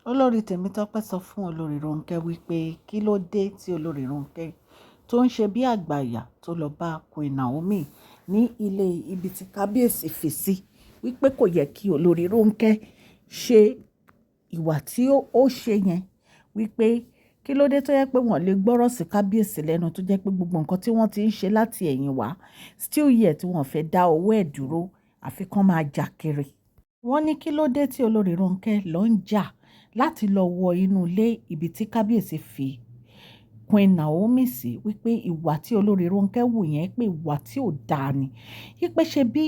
Olori Temitope sọ fún Olori Ronke wípé kí ló dé tí Olori Ronke tó ń ṣe bí àgbàyà tó lọ bá Queen Naomi ní ilé ibi tí kábíyèsí fi sí wípé kò yẹ kí Olori Ronke ṣe ìwà tí ó ṣe yẹn wípé kí ló dé tó yẹ pé wọ́n lè gbọ́rọ̀ sí kábíyèsí lẹ́nu tó jẹ́ pé gbogbo nǹkan tí wọ́n ti ń ṣe láti ẹ̀yìn wá still yẹ tí wọ́n fẹ́ dá owó ẹ̀ dúró àfi kán máa jà kiri. Wọ́n ní kí ló dé tí Olori Ronke lọ ń jà láti lọ wọ inú ilé ibi tí kábíyèsí fi Queen Naomi sí wípé ìwà tí Olori Ronke wù yẹn pé ìwà tí ò dáa ni wípé ṣe bí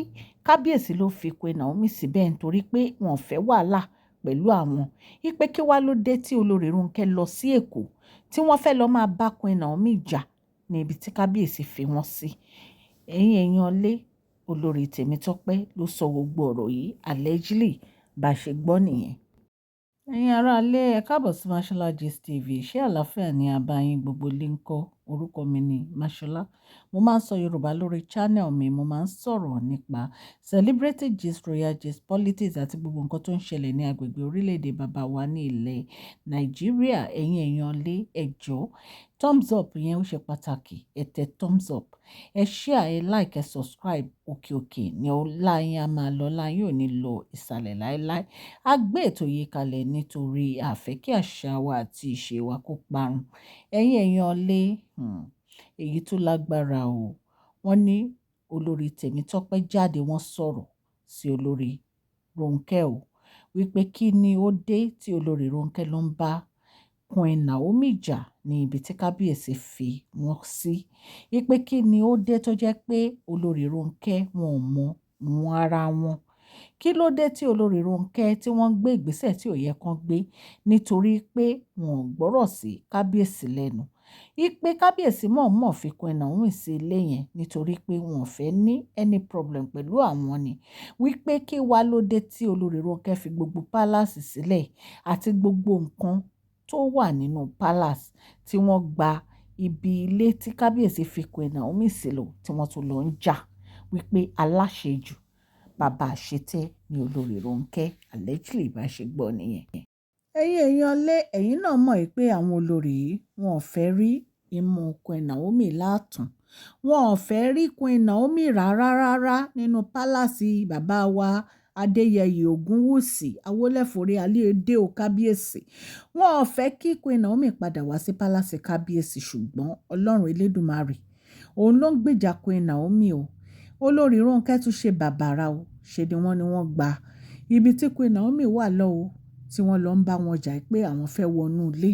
kábíyèsí ló fi Queen Naomi síbẹ̀ nítorí pé wọ́n fẹ́ wàhálà pẹ̀lú àwọn wípé kí wá ló dé tí Olori Ronke lọ sí Èkó tí wọ́n fẹ́ lọ máa bá Queen Naomi jà ní ibi tí kábíyèsí fi wọ́n sí. Ẹ̀yin èèyàn lé Olori Temitope ló sọ gbogbo ọ̀rọ̀ yìí allegedly bá ṣe gbọ́ nìyẹn. Ẹ̀yin ará ilé ẹ káàbọ̀ sí Mashola Gist TV. Ṣé àlàáfíà ni a bá yín gbogbo lé ń kọ́? Orúkọ mi ni Mashola. Mo máa ń sọ Yorùbá lórí channel mi. Mo máa ń sọ̀rọ̀ nípa celebrity gist, royal gist, politics àti gbogbo nǹkan tó ń ṣẹlẹ̀ ní agbègbè orílẹ̀-èdè bàbá wa ní ilẹ̀ Nàìjíríà. Ẹ̀yin èèyàn lé ẹ jọ̀ọ́ thumbs up yẹn ó ṣe pàtàkì. Ẹ tẹ thumbs up. Ẹ share, ẹ like, ẹ subscribe. Òkè òkè ni ọlá yín á máa lọ. Ọlá yín ò ní lọ ìsàlẹ̀ láéláé. A gbé ètò yìí kalẹ̀ nítorí a fẹ́ kí àṣà wa àti ìṣe wa kó parun. Ẹ̀yin èèyàn lé èyí tó lágbára o. Wọ́n ní Olori Temitope jáde wọ́n sọ̀rọ̀ sí Olori Ronke o wípé kí ni ó dé tí Olori Ronke ló ń bá Queen Naomi jà ní ibi tí kábíyèsí fi wọ́n sí. Wípé kí ni ó dé tó jẹ́ pé Olori Ronke wọn ò mọ wọn ara wọn. Kí ló dé tí Olori Ronke tí wọ́n gbé ìgbésẹ̀ tí ò yẹ kán gbé nítorí pé wọn ò gbọ́rọ̀ sí kábíyèsí lẹ́nu. Wípé kábíyèsí mọ̀ọ́mọ̀ fi Queen Naomi sí ilé yẹn nítorí pé wọn ò fẹ́ ní any problem pẹ̀lú àwọn ni. Wípé kí wá ló dé tí Olori Ronke fi gbogbo palace sílẹ̀ àti gbogbo nǹkan tó wà nínú palace tí wọ́n gba ibi ilé tí kábíyèsí fi Queen Naomi sí lọ tí wọ́n tún lọ ń jà wípé aláṣejù bàbá àṣetẹ́ ni Olori Ronke allegedly bá ṣe gbọ́ nìyẹn. Ẹ̀yin èèyàn lé ẹ̀yin náà mọ̀ pé àwọn olórí yìí wọn ò fẹ́ rí imú Queen Naomi látùn. Wọn ò fẹ́ rí Queen Naomi rárá nínú pálásì bàbá wa Adéyẹyè Ògúnwùsì Awólẹ́fọ̀rí Aléèdè o kábíyèsí. Wọn ò fẹ́ kí Queen Naomi padà wá sí pálásì kábíyèsí ṣùgbọ́n Ọlọ́run Elédùmarè òun ló ń gbèjà Queen Naomi o. Olori Ronke tún ṣe bàbàrà o. Ṣe ni wọ́n gba ibi tí Queen Naomi wà lọ́wọ́ tí wọ́n lọ ń bá wọn jà pé àwọn fẹ́ wọnú ilé.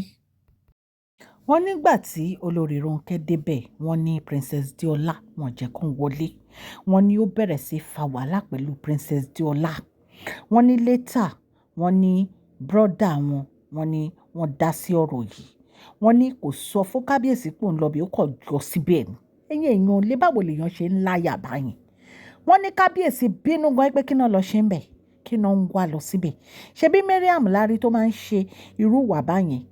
Wọ́n nígbà tí Olori Ronke débẹ̀ wọ́n ní Princess Diola wọ́n jẹ́ kó wọlé. Wọ́n ní ó bẹ̀rẹ̀ sí fa wàhálà pẹ̀lú Princess Diola. Wọ́n ní later wọ́n ní brother wọ́n ní wọ́n dá sí ọ̀rọ̀ yìí. Wọ́n ní kò sọ fún kábíyèsí pé òun lọ bí ó kọ̀ jọ síbẹ̀ ni. Ẹ̀yin èèyàn lé báwo lèèyàn ṣe ń láyà báyìí. Wọ́n ní kábíyèsí bínú gan pé kí náà lọ ṣe ń bẹ̀ kí náà ń wá lọ síbẹ̀. Ṣebí Mariam lárí tó máa ń ṣe irú wà báyẹn.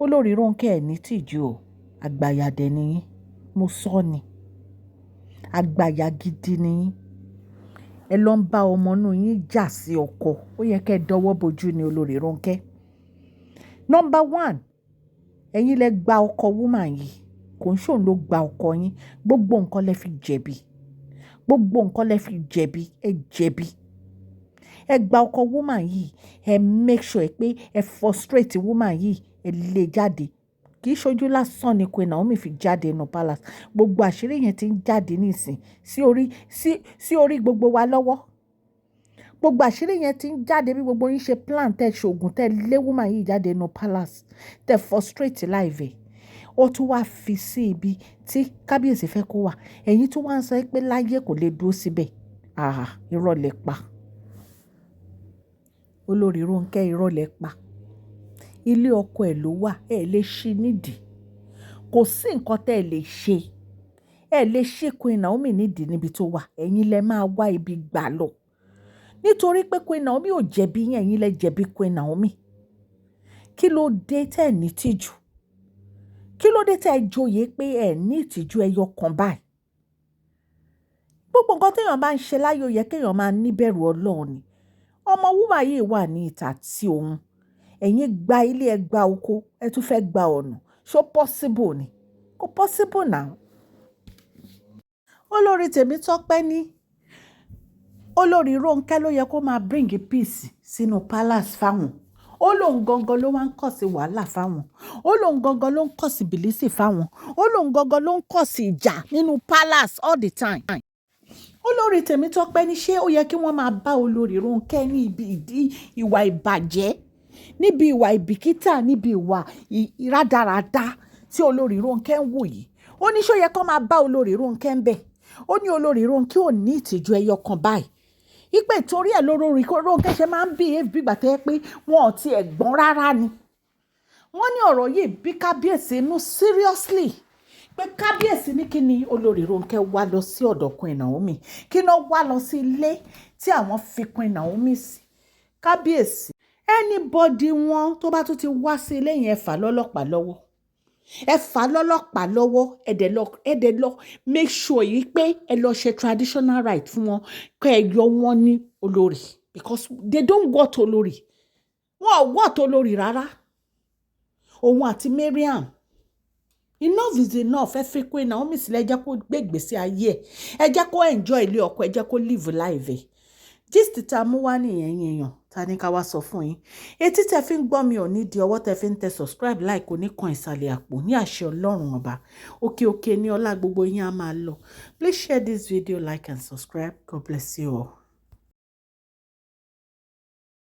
Olori Ronke ẹ̀ ní tìjú o. Àgbàyà dẹ̀ ni yín. Mo sọ ni. Àgbàyà gidi ni yín. Ẹ lọ ń bá ọmọ inú yín jà sí ọkọ. Ó yẹ kẹ́ ẹ dọwọ́ bojú ni Olori Ronke. Number one, ẹ̀yin lẹ gba ọkọ woman yìí. Kò ń ṣòun ló gba ọkọ yín. Gbogbo nǹkan lẹ fi jẹ̀bi. Gbogbo nǹkan lẹ fi jẹ̀bi. Ẹ jẹ̀bi. Ẹ gba ọkọ woman yìí. Ẹ make sure pé ẹ frustrate woman yìí. Ẹ lé jáde. Kì í ṣojú lásán ni Queen Naomi fi jáde nínú palace. Gbogbo àṣírí yẹn ti ń jáde nísìn sí orí gbogbo wa lọ́wọ́. Gbogbo àṣírí yẹn ti ń jáde bí gbogbo yín ṣe plan tẹ́ ṣògùn tẹ́ lé woman yìí jáde nínú palace. Tẹ́ frustrate life ẹ̀. Ó tún wá fi sí ibi tí kábíyèsí fẹ́ kó wà. Ẹ̀yin tún wá ń sọ pé láyé kò lè dúró síbẹ̀. Irọ́ lẹ pa. Olori Ronke irọ́ lẹ pa. Ilé ọkọ ẹ̀ ló wà. Ẹ lè ṣí nídìí. Kò sí nǹkan tẹ́ ẹ lè ṣe. Ẹ lè ṣí Queen Naomi nídìí níbi tó wà. Ẹ̀yin lẹ máa wá ibi gbà lọ. Nítorí pé Queen Naomi ò jẹ̀bi yín, ẹ̀yin lẹ jẹ̀bi Queen Naomi. Kí ló dé tẹ́ ẹ ní ìtìjú? Kí ló dé tẹ́ ẹ joyè pé ẹ ní ìtìjú ẹyọ kan báyìí? Gbogbo nǹkan téèyàn bá ń ṣe láyé ó yẹ kéèyàn máa níbẹ̀rù Ọlọ́run ni. Ọmọ woman yìí wà ní ìta tí òun. ẹ̀yin gba ilé ẹ gba oko ẹ tún fẹ́ gba ọ̀nà ṣó possible ni kò possible now. Olori Temitope ní Olori Ronke ló yẹ kó máa bring peace sínú palace fáwọn. Ó lóun gangan ló wá ń kọ̀ sí wàhálà fáwọn. Ó lóun gangan ló ń kọ̀ sí bìlísì fáwọn. Ó lóun gangan ló ń kọ̀ sí ìjà nínú palace all the time. Olori Temitope ní ṣé ó yẹ kí wọ́n máa bá Olori Ronke ní ibi ìwà ìbàjẹ́, níbi ìwà ìbìkítà, níbi ìwà ìrádaràda tí Olori Ronke ń wò yìí. Ó ní ṣó yẹ kó máa bá Olori Ronke ń bẹ̀. Ó ní Olori Ronke ò ní ìtìjú ẹyọ kan báyìí. Ipe torí ẹ̀ lórí Ronke ṣe máa ń behave bí ìgbà tó yẹ pé wọn ò tiẹ̀ gbọ́n rárá ni. Wọ́n ní ọ̀rọ̀ yìí bí kábíyèsí inú seriously pé kábíyèsí ní kí ni Olori Ronke wá lọ sí ọ̀dọ̀ Queen Naomi, kí ni ó wá lọ sí ilé tí àwọn fi Queen Naomi sí. Kábíyèsí anybody wọn tó bá tún ti wá sí ilé yẹn fà lọ́lọ́pàá lọ́wọ́. Ẹ fà lọ́lọ́pàá lọ́wọ́ ẹ̀dẹ̀ lọ make sure yìí pé ẹ lọ ṣe traditional right fún wọn kẹ́ ẹ yọ wọn ní olórí because they don't want olórí. Wọn ò want olórí rárá. Òun àti Mariam enough is enough. Ẹ fi Queen Naomi sílẹ̀ ẹ jẹ́ kó gbé ìgbésí ayé ẹ jẹ́ kó enjoy ilé ọkọ ẹ jẹ́ kó live life ẹ̀. Gist tá mú wá nìyẹn yẹn ta ní ká wá sọ fún yín. Etí tẹ́ fi ń gbọ́ mi ò ní di ọwọ́ tẹ́ fi ń tẹ subscribe like oníkan ìsàlẹ̀ àpò ní àṣẹ Ọlọ́run ọba. Òkè ní ọlá gbogbo yín á máa lọ. Please share this video, like and subscribe. God bless you all.